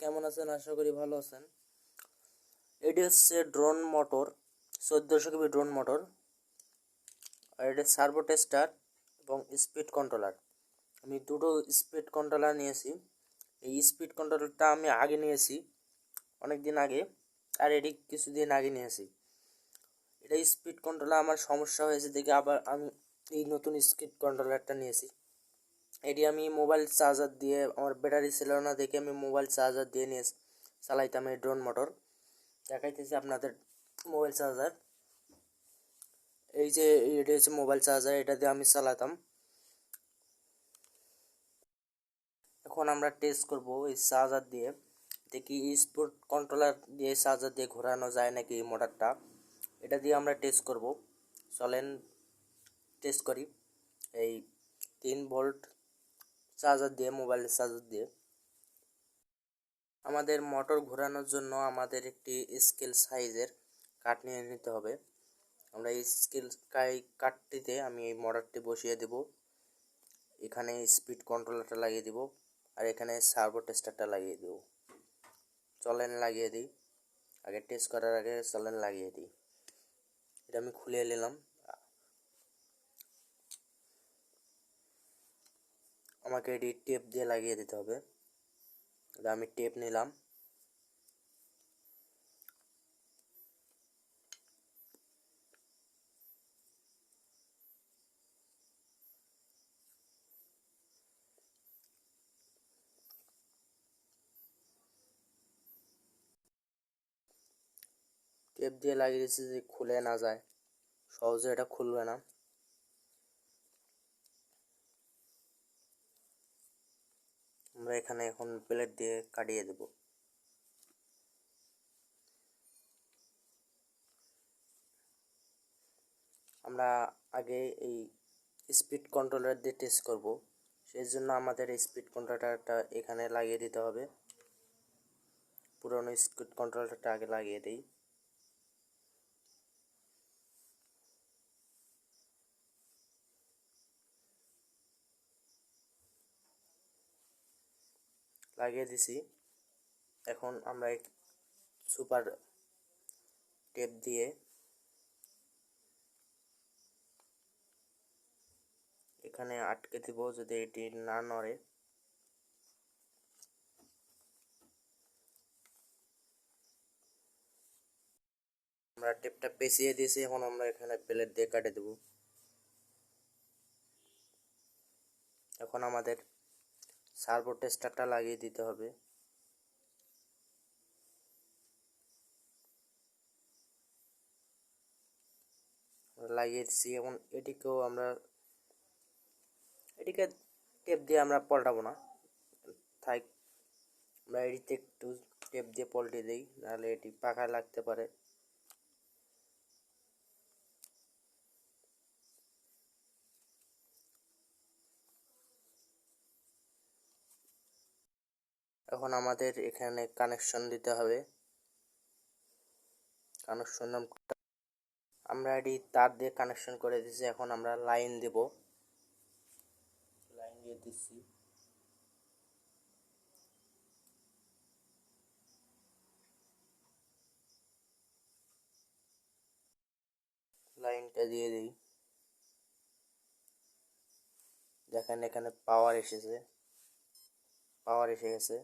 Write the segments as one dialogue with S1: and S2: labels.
S1: কেমন আছেন? আশা করি ভালো আছেন। এটি হচ্ছে ড্রোন মোটর, 1400 কেবি ড্রোন মোটর, আর এটা সার্ভো টেস্টার এবং স্পিড কন্ট্রোলার। আমি দুটো স্পিড কন্ট্রোলার নিয়েছি। এই স্পিড কন্ট্রোলারটা আমি আগে নিয়েছি, অনেক দিন আগে, আর এটি কিছুদিন আগে নিয়েছি। এটা স্পিড কন্ট্রোলার আমার সমস্যা হয়েছে দেখে আবার আমি এই নতুন স্পিড কন্ট্রোলারটা নিয়েছি। এটি আমি মোবাইল চার্জার দিয়ে, আমার ব্যাটারি ছিল না দেখে আমি মোবাইল চার্জার দিয়ে নিয়ে চালাইতাম এই ড্রোন মোটর। দেখাইতেছি আপনাদের মোবাইল চার্জার। এই যে এটা হচ্ছে মোবাইল চার্জার, এটা দিয়ে আমি চালাতাম। এখন আমরা টেস্ট করব এই চার্জার দিয়ে, দেখি স্পিড কন্ট্রোলার দিয়ে চার্জার দিয়ে ঘোরানো যায় নাকি এই মোটরটা। এটা দিয়ে আমরা টেস্ট করব। চলেন টেস্ট করি এই 3 ভোল্ট চার্জার দিয়ে, মোবাইলের চার্জার দিয়ে। আমাদের মোটর ঘোরানোর জন্য আমাদের একটি স্কেল সাইজের কাঠ নিয়ে নিতে হবে। আমরা এই স্কেল কাঠটিতে আমি এই মোটরটি বসিয়ে দেব। এখানে স্পিড কন্ট্রোলারটা লাগিয়ে দেব, আর এখানে সার্ভো টেস্টারটা লাগিয়ে দেব। চলেন লাগিয়ে দিই। আগে টেস্ট করার আগে চলেন লাগিয়ে দিই। এটা আমি খুলে নিলাম। আমাকে এটি টেপ দিয়ে লাগিয়ে দিতে হবে। এটা আমি টেপ নিলাম। টেপ দিয়ে লাগিয়ে দিচ্ছি যে খুলে না যায়, সহজে এটা খুলবে না। আমরা এখানে এখন প্লেট দিয়ে কাটিয়ে দেব। আমরা আগে এই স্পিড কন্ট্রোলার দিয়ে টেস্ট করব, সেই জন্য আমাদের স্পিড কন্ট্রোলারটা এখানে লাগিয়ে দিতে হবে। পুরনো স্পিড কন্ট্রোলারটা আগে লাগিয়ে দিই। লাগিয়ে দিছি। এখন আমরা সুপার টেপ দিয়ে এখানে আটকে দিব, যদি এটি না নড়ে। আমরা টেপটা পেঁচিয়ে দিয়েছি, এখন আমরা এখানে প্লেট দিয়ে কাটে দেব। এখন আমাদের সার্ভো টেস্টারটা লাগিয়ে দিতে হবে। লাগিয়ে দিচ্ছি। এখন এটিকেও আমরা এটিকে টেপ দিয়ে আমরা পাল্টাবো না, থাক। আমরা এটিতে একটু টেপ দিয়ে পাল্টে দিই, নাহলে এটি পাখায় লাগতে পারে। এখন আমাদের এখানে কানেকশন দিতে হবে। কানেকশন আমরা এটি তার দিয়ে কানেকশন করে দিয়েছি। এখন আমরা লাইন দেব, লাইন দিয়ে দিচ্ছি। লাইনটা দিয়ে দিই। দেখেন এখানে পাওয়ার এসেছে, পাওয়ার এসে গেছে।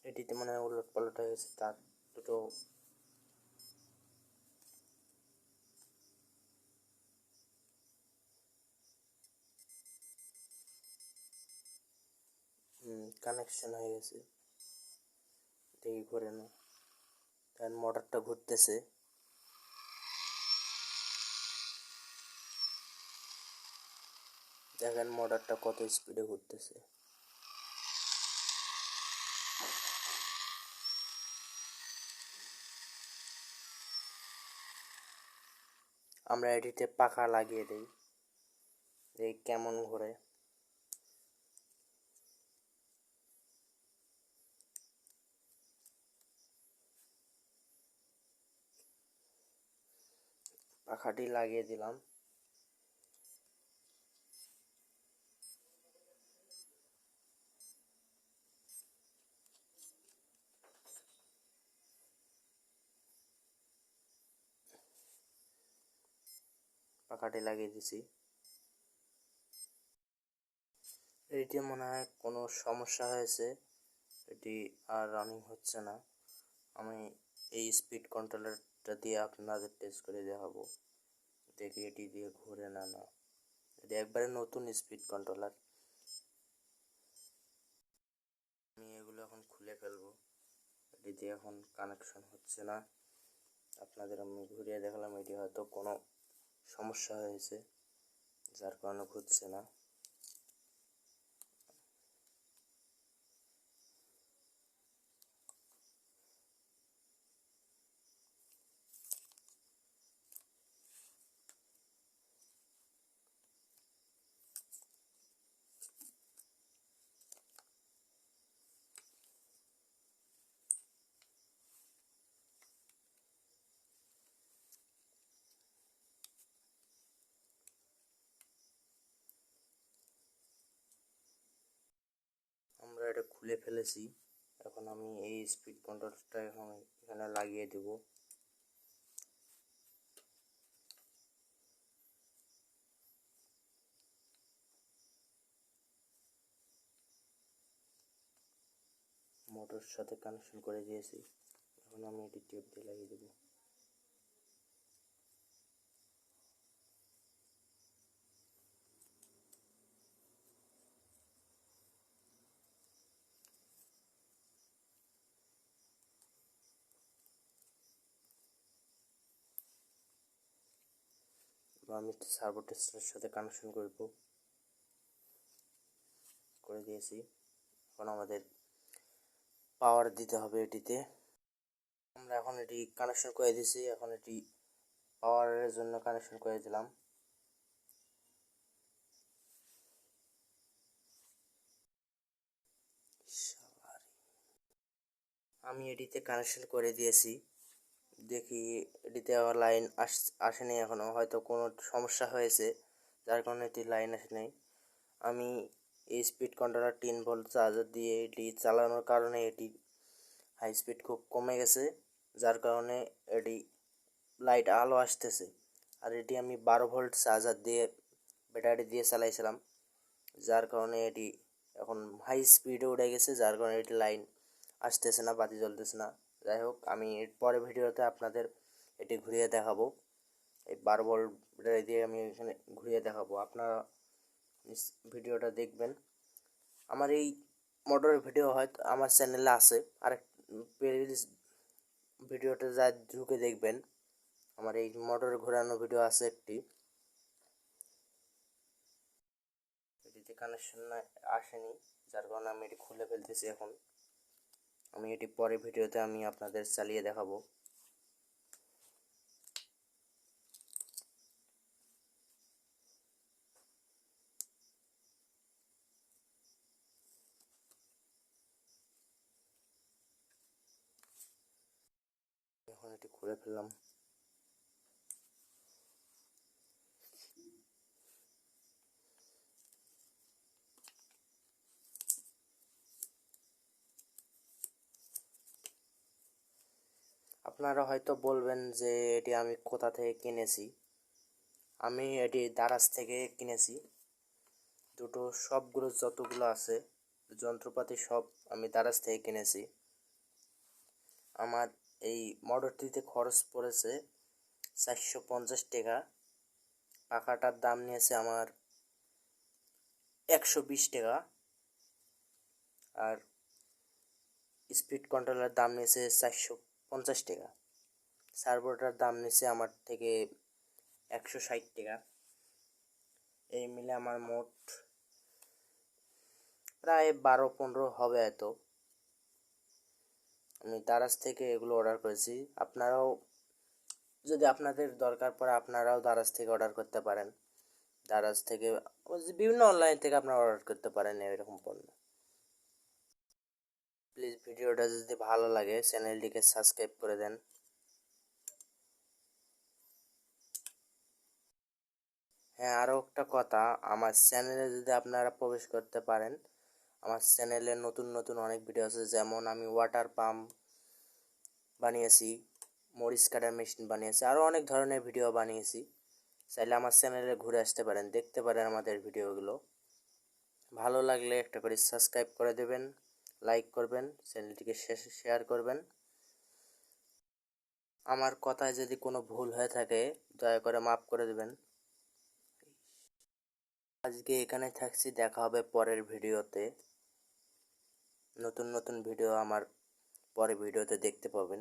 S1: এটিতে মনে হয় উলট পালট হয়ে গেছে তার দুটো। কানেকশন হয়ে গেছে, দেখি ঘুরে না। তার মোটরটা ঘুরতেছে। দেখেন মোটরটা কত স্পিডে ঘুরতেছে। আমরা এটিতে পাখা লাগিয়ে দিই, দেখি কেমন ঘোরে। পাখাটি লাগিয়ে দিলাম। পাখাটি লাগিয়ে দিছি। এটি মনে হয় কোনো সমস্যা হয়েছে, এটি আর রানিং হচ্ছে না। আমি এই স্পিড কন্ট্রোলারটা দিয়ে আপনাদের টেস্ট করে দেখাবো, দেখি এটি দিয়ে ঘুরে না। এটি একবারে নতুন স্পিড কন্ট্রোলার। আমি এগুলো এখন খুলে ফেলবো, এটি দিয়ে এখন কানেকশন হচ্ছে না। আপনাদের আমি ঘুরিয়ে দেখালাম, এটি হয়তো কোনো সমস্যা হয়েছে যার কারণে ঘুরছে না। আমরা এটা খুলে ফেলেছি। এখন আমি এই স্পিড কন্ট্রোলটা এখন এখানে লাগিয়ে দেব। মোটর সাথে কানেকশন করে দিয়েছি, এখন আমি এটি টেপ দিয়ে লাগিয়ে দেব। আমি সার্ভো টেস্টারের সাথে কানেকশন করে দিয়েছি। এখন আমাদের পাওয়ার দিতে হবে এটিতে। আমরা এখন এটি কানেকশন করে দিয়েছি, এখন এটি পাওয়ারের জন্য কানেকশন করে দিলাম। আমি এটিতে কানেকশন করে দিয়েছি, দেখি এটিতে আমার লাইন আসেনি এখনও, হয়তো কোনো সমস্যা হয়েছে যার কারণে এটি লাইন আসেনি। আমি এই স্পিড কন্ট্রোলার 3 ভোল্ট চার্জার দিয়ে এটি চালানোর কারণে এটি হাই স্পিড খুব কমে গেছে, যার কারণে এটি লাইট আলো আসতেছে। আর এটি আমি 12 ভোল্ট চার্জার দিয়ে ব্যাটারি দিয়ে চালাইছিলাম, যার কারণে এটি এখন হাই স্পিডে উঠে গেছে, যার কারণে এটি লাইন আসতেছে না, বাতি জ্বলতেছে না। যাই হোক, আমি এর পরের ভিডিওতে আপনাদের এটি ঘুরিয়ে দেখাবো। এই 12 ভোল্ট ব্যাটারি দিয়ে আমি এখানে ঘুরিয়ে দেখাবো, আপনারা ভিডিওটা দেখবেন। আমার এই মোটরের ভিডিও হয়তো আমার চ্যানেলে আছে, আর ভিডিওটা যা ঢুকে দেখবেন, আমার এই মোটর ঘোরানো ভিডিও আছে একটি, এটিতে কানেকশন আসেনি, যার কারণে আমি এটি খুলে ফেলতেছি। এখন আমি এটি পরে ভিডিওতে আমি আপনাদের চালিয়ে দেখাবো। এখন এটি খুলে ফেললাম। আপনারা হয়তো বলবেন যে এটি আমি কোথা থেকে কিনেছি। আমি এটি দারাজ থেকে কিনেছি। সবগুলো যতগুলো আছে যন্ত্রপাতি সব আমি দারাজ থেকে কিনেছি। আমার এই মোটরটিতে খরচ পড়েছে 450 টাকা। পাখাটার দাম নিয়েছে আমার 120 টাকা, আর স্পিড কন্ট্রোলের দাম নিয়েছে 450 টাকা। সার্ভোটার দাম নিয়েছে আমার থেকে 160 টাকা। এই মিলে আমার মোট প্রায় 12-15 হবে হয়তো। আমি দারাজ থেকে এগুলো অর্ডার করেছি। আপনারাও যদি আপনাদের দরকার পড়ে আপনারাও দারাজ থেকে অর্ডার করতে পারেন। দারাজ থেকে বিভিন্ন অনলাইন থেকে আপনারা অর্ডার করতে পারেন এরকম পণ্য। প্লিজ ভিডিওটা যদি ভালো লাগে চ্যানেলটিকে সাবস্ক্রাইব করে দেন। হ্যাঁ, আরও একটা কথা, আমার চ্যানেলে যদি আপনারা প্রবেশ করতে পারেন, আমার চ্যানেলে নতুন নতুন অনেক ভিডিও আছে, যেমন আমি ওয়াটার পাম্প বানিয়েছি, মরিচ কাটার মেশিন বানিয়েছি, আরও অনেক ধরনের ভিডিও বানিয়েছি। চাইলে আমার চ্যানেলে ঘুরে আসতে পারেন, দেখতে পারেন আমাদের ভিডিওগুলো। ভালো লাগলে একটা করে সাবস্ক্রাইব করে দেবেন, লাইক করবেন, চ্যানেলটিকে শেয়ার করবেন। আমার কথায় যদি কোনো ভুল হয়ে থাকে দয়া করে মাফ করে দেবেন। আজকে এখানে থাকছি, দেখা হবে পরের ভিডিওতে। নতুন নতুন ভিডিও আমার পরের ভিডিওতে দেখতে পাবেন।